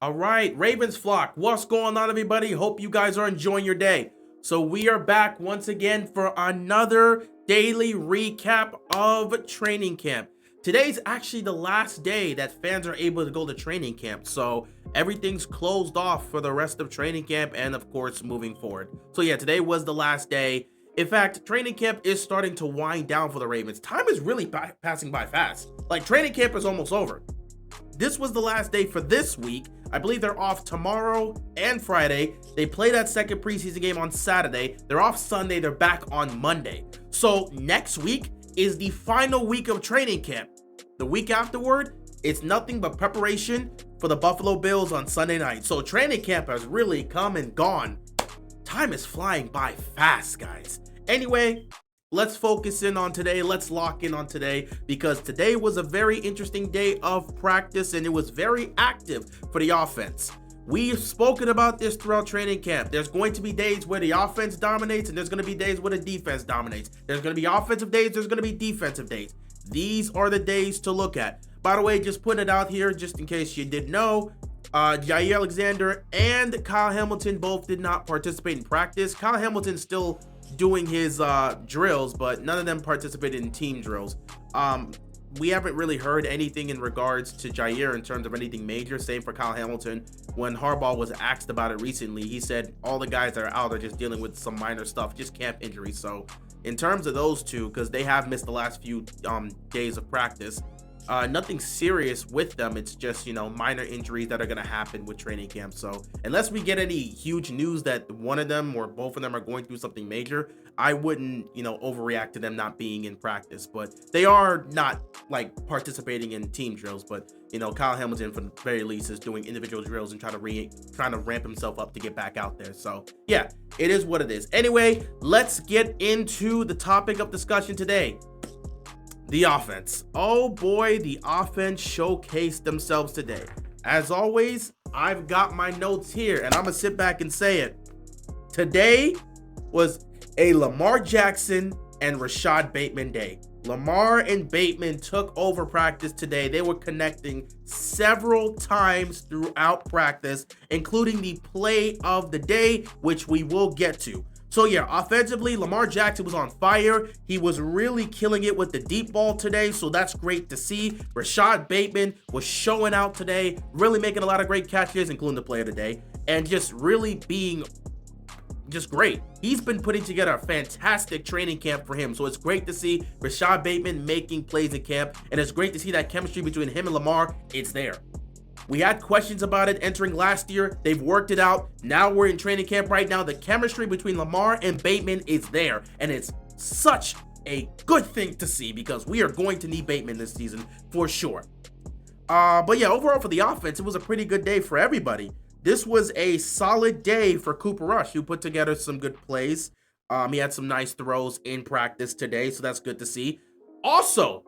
All right, Ravens flock, what's going on, everybody? Hope you guys are enjoying your day. So we are back once again for another daily recap of training camp. Today's actually the last day that fans are able to go to training camp, so everything's closed off for the rest of training camp and of course moving forward. So yeah, today was the last day. In fact, training camp is starting to wind down for the Ravens. Time is really passing by fast. Like, training camp is almost over. This was the last day for this week. I believe they're off tomorrow and Friday. They play that second preseason game on Saturday. They're off Sunday. They're back on Monday. So next week is the final week of training camp. The week afterward, it's nothing but preparation for the Buffalo Bills on Sunday night. So training camp has really come and gone. Time is flying by fast, guys. Anyway, let's focus in on today. Let's lock in on today, because today was a very interesting day of practice and it was very active for the offense. We've spoken about this throughout training camp. There's going to be days where the offense dominates and there's going to be days where the defense dominates. There's going to be offensive days, there's going to be defensive days. These are the days to look at. By the way, just putting it out here, just in case you didn't know, Jair Alexander and Kyle Hamilton both did not participate in practice. Kyle Hamilton still doing his drills, but none of them participated in team drills. We haven't really heard anything in regards to Jair in terms of anything major. Same for Kyle Hamilton. When Harbaugh was asked about it recently, he said all the guys that are out are just dealing with some minor stuff, just camp injuries. So in terms of those two, because they have missed the last few days of practice, nothing serious with them. It's just, minor injuries that are going to happen with training camp. So unless we get any huge news that one of them or both of them are going through something major, I wouldn't, overreact to them not being in practice. But they are not like participating in team drills. But, Kyle Hamilton, for the very least, is doing individual drills and trying to ramp himself up to get back out there. So yeah, it is what it is. Anyway, let's get into the topic of discussion today. The offense. Oh boy, the offense showcased themselves today. As always, I've got my notes here and I'm gonna sit back and say it. Today was a Lamar Jackson and Rashad Bateman day. Lamar and Bateman took over practice today. They were connecting several times throughout practice, including the play of the day, which we will get to. So yeah, offensively, Lamar Jackson was on fire. He was really killing it with the deep ball today, so that's great to see. Rashad Bateman was showing out today, really making a lot of great catches, including the play of the day, and just really being just great. He's been putting together a fantastic training camp for him, so it's great to see Rashad Bateman making plays in camp, and it's great to see that chemistry between him and Lamar. It's there. We had questions about it entering last year. They've worked it out. Now we're in training camp right now. The chemistry between Lamar and Bateman is there, and it's such a good thing to see because we are going to need Bateman this season for sure. But yeah, overall for the offense, it was a pretty good day for everybody. This was a solid day for Cooper Rush, who put together some good plays. He had some nice throws in practice today, so that's good to see. Also,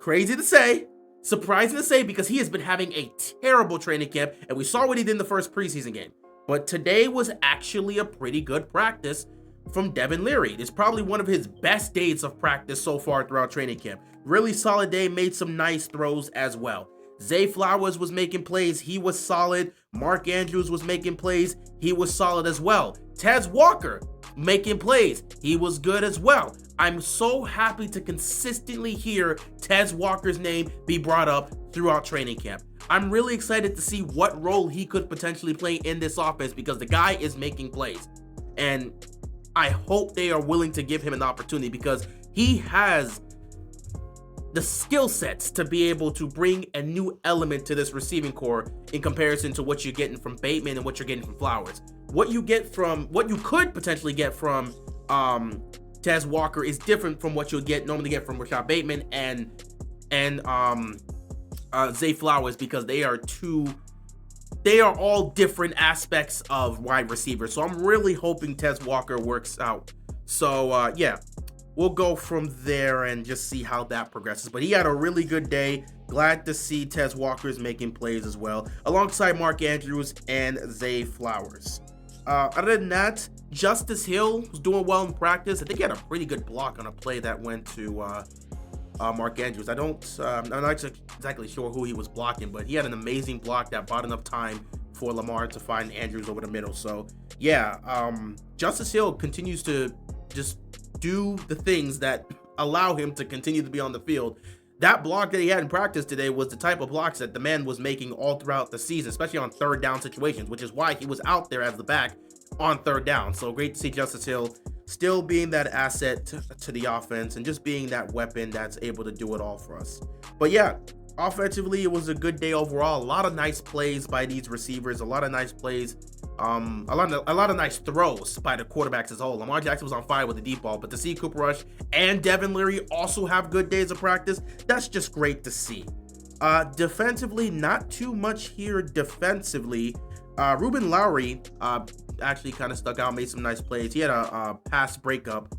crazy to say, surprising to say, because he has been having a terrible training camp, and we saw what he did in the first preseason game. But today was actually a pretty good practice from Devin Leary. It's probably one of his best days of practice so far throughout training camp. Really solid day, made some nice throws as well. Zay Flowers was making plays, he was solid. Mark Andrews was making plays, he was solid as well. Tez Walker making plays, he was good as well. I'm so happy to consistently hear Tez Walker's name be brought up throughout training camp. I'm really excited to see what role he could potentially play in this offense because the guy is making plays. And I hope they are willing to give him an opportunity because he has the skill sets to be able to bring a new element to this receiving core in comparison to what you're getting from Bateman and what you're getting from Flowers. What you could potentially get from Tez Walker is different from what you'll normally get from Rashad Bateman and Zay Flowers, because they are all different aspects of wide receivers. So I'm really hoping Tez Walker works out. So yeah, we'll go from there and just see how that progresses. But he had a really good day. Glad to see Tez Walker's making plays as well, alongside Mark Andrews and Zay Flowers. Other than that, Justice Hill was doing well in practice. I think he had a pretty good block on a play that went to Mark Andrews. I'm not exactly sure who he was blocking, but he had an amazing block that bought enough time for Lamar to find Andrews over the middle. So yeah, Justice Hill continues to just do the things that allow him to continue to be on the field. That block that he had in practice today was the type of blocks that the man was making all throughout the season, especially on third down situations, which is why he was out there as the back on third down. So great to see Justice Hill still being that asset to the offense and just being that weapon that's able to do it all for us. But yeah, offensively, it was a good day overall. A lot of nice plays by these receivers, a lot of nice plays, a lot of nice throws by the quarterbacks as a whole. Lamar Jackson was on fire with the deep ball, but to see Cooper Rush and Devin Leary also have good days of practice, that's just great to see. Defensively, not too much here defensively. Ruben Lowry actually kind of stuck out, made some nice plays. He had a pass breakup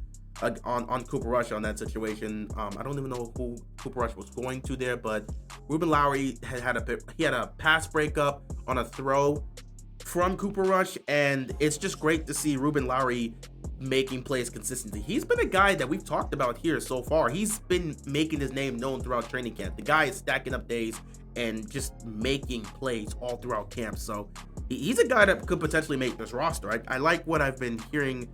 on Cooper Rush on that situation. I don't even know who Cooper Rush was going to there, but Ruben Lowry had a pass breakup on a throw from Cooper Rush, and it's just great to see Ruben Lowry making plays consistently. He's been a guy that we've talked about here so far. He's been making his name known throughout training camp. The guy is stacking up days and just making plays all throughout camp. So he's a guy that could potentially make this roster. I like what I've been hearing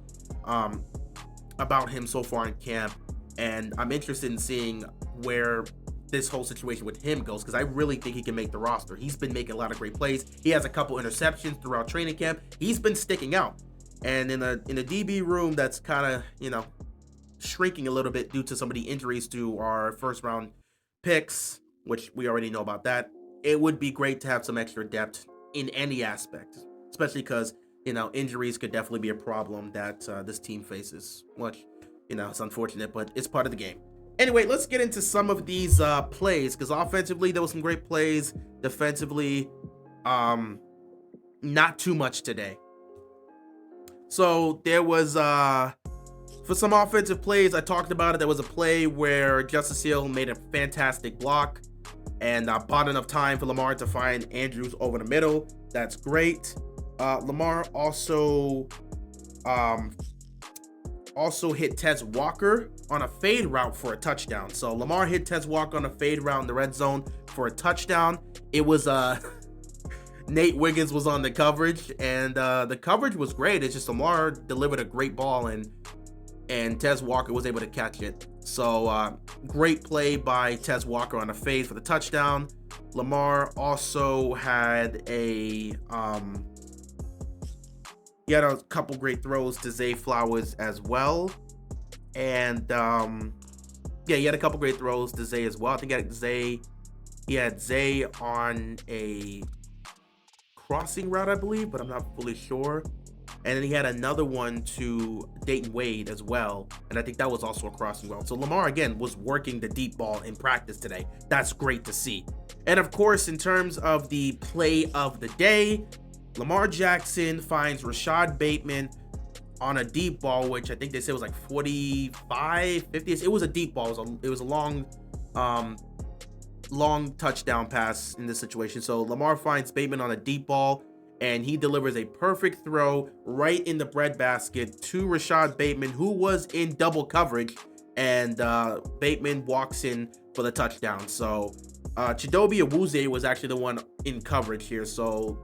about him so far in camp, and I'm interested in seeing where this whole situation with him goes, because I really think he can make the roster. He's been making a lot of great plays. He has a couple interceptions throughout training camp. He's been sticking out. And in a DB room that's kind of, shrinking a little bit due to some of the injuries to our first round picks, which we already know about that, it would be great to have some extra depth in any aspect, especially because injuries could definitely be a problem that this team faces, which, it's unfortunate, but it's part of the game. Anyway, let's get into some of these plays, because offensively, there was some great plays. Defensively, not too much today. So there was, for some offensive plays, I talked about it. There was a play where Justice Hill made a fantastic block and bought enough time for Lamar to find Andrews over the middle. That's great. Lamar also hit Tez Walker on a fade route for a touchdown. So Lamar hit Tez Walker on a fade route in the red zone for a touchdown. It was Nate Wiggins was on the coverage, and the coverage was great. It's just Lamar delivered a great ball, and Tez Walker was able to catch it. So great play by Tez Walker on a fade for the touchdown. Lamar also had he had a couple great throws to Zay Flowers as well. And he had a couple great throws to Zay as well. I think he had Zay on a crossing route, I believe, but I'm not fully sure. And then he had another one to Dayton Wade as well, and I think that was also a crossing route. So Lamar, again, was working the deep ball in practice today. That's great to see. And of course, in terms of the play of the day, Lamar Jackson finds Rashad Bateman on a deep ball, which I think they said was like 45, 50. It was a deep ball. It was a long touchdown pass in this situation. So Lamar finds Bateman on a deep ball, and he delivers a perfect throw right in the breadbasket to Rashad Bateman, who was in double coverage, and Bateman walks in for the touchdown. So Chidobe Awuzie was actually the one in coverage here. So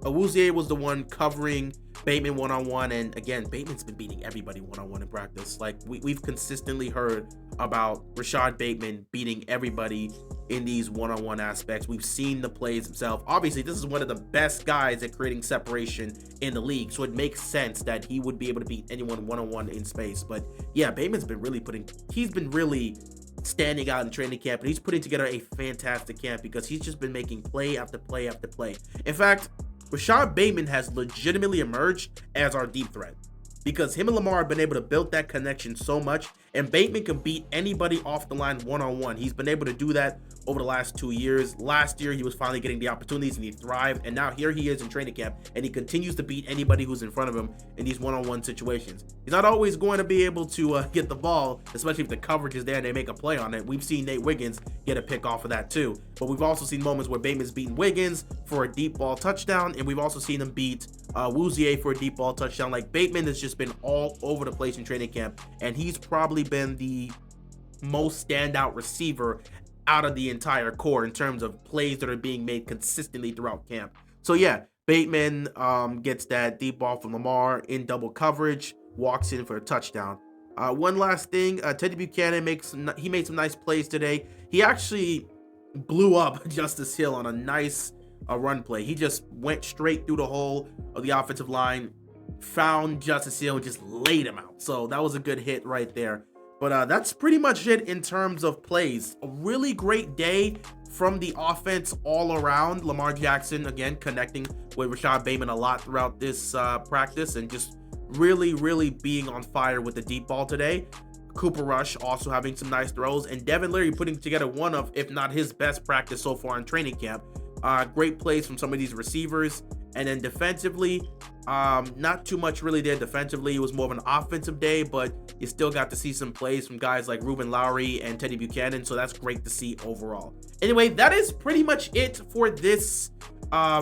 Awuzie was the one covering Bateman one-on-one, and again, Bateman's been beating everybody one-on-one in practice. Like we've consistently heard about Rashad Bateman beating everybody in these one-on-one aspects. We've seen the plays himself. Obviously, this is one of the best guys at creating separation in the league, so it makes sense that he would be able to beat anyone one-on-one in space. But yeah, Bateman's been really standing out in training camp, and he's putting together a fantastic camp because he's just been making play after play after play. In fact, Rashad Bateman has legitimately emerged as our deep threat because him and Lamar have been able to build that connection so much, and Bateman can beat anybody off the line one-on-one. He's been able to do that over the last 2 years. Last year, he was finally getting the opportunities and he thrived, and now here he is in training camp, and he continues to beat anybody who's in front of him in these one-on-one situations. He's not always going to be able to get the ball, especially if the coverage is there and they make a play on it. We've seen Nate Wiggins get a pick off of that too, but we've also seen moments where Bateman's beaten Wiggins for a deep ball touchdown, and we've also seen him beat Awuzie for a deep ball touchdown. Like, Bateman has just been all over the place in training camp, and he's probably been the most standout receiver out of the entire core in terms of plays that are being made consistently throughout camp. So yeah, Bateman gets that deep ball from Lamar in double coverage, walks in for a touchdown. One last thing, Teddy Buchanan made some nice plays today. He actually blew up Justice Hill on a nice run play. He just went straight through the hole of the offensive line, found Justice Hill, and just laid him out. So that was a good hit right there. But that's pretty much it in terms of plays. A really great day from the offense all around. Lamar Jackson, again, connecting with Rashad Bateman a lot throughout this practice and just really being on fire with the deep ball today. Cooper Rush also having some nice throws, and Devin Leary putting together one of, if not his best practice so far in training camp. Great plays from some of these receivers. And then defensively, not too much really there defensively. It was more of an offensive day, but you still got to see some plays from guys like Ruben Lowry and Teddy Buchanan, so that's great to see overall. Anyway, that is pretty much it for this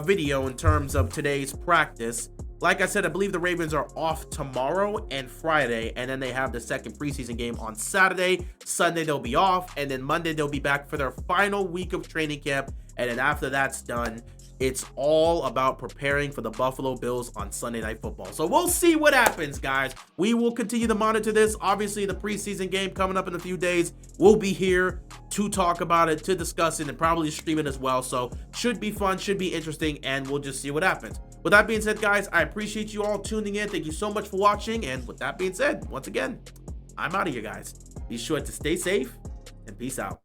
video in terms of today's practice. Like I said, I believe the Ravens are off tomorrow and Friday, and then they have the second preseason game on Saturday. Sunday they'll be off, and then Monday they'll be back for their final week of training camp, and then after that's done, it's all about preparing for the Buffalo Bills on Sunday Night Football. So we'll see what happens, guys. We will continue to monitor this. Obviously, the preseason game coming up in a few days. We'll be here to talk about it, to discuss it, and probably stream it as well. So should be fun, should be interesting, and we'll just see what happens. With that being said, guys, I appreciate you all tuning in. Thank you so much for watching. And with that being said, once again, I'm out of here, guys. Be sure to stay safe and peace out.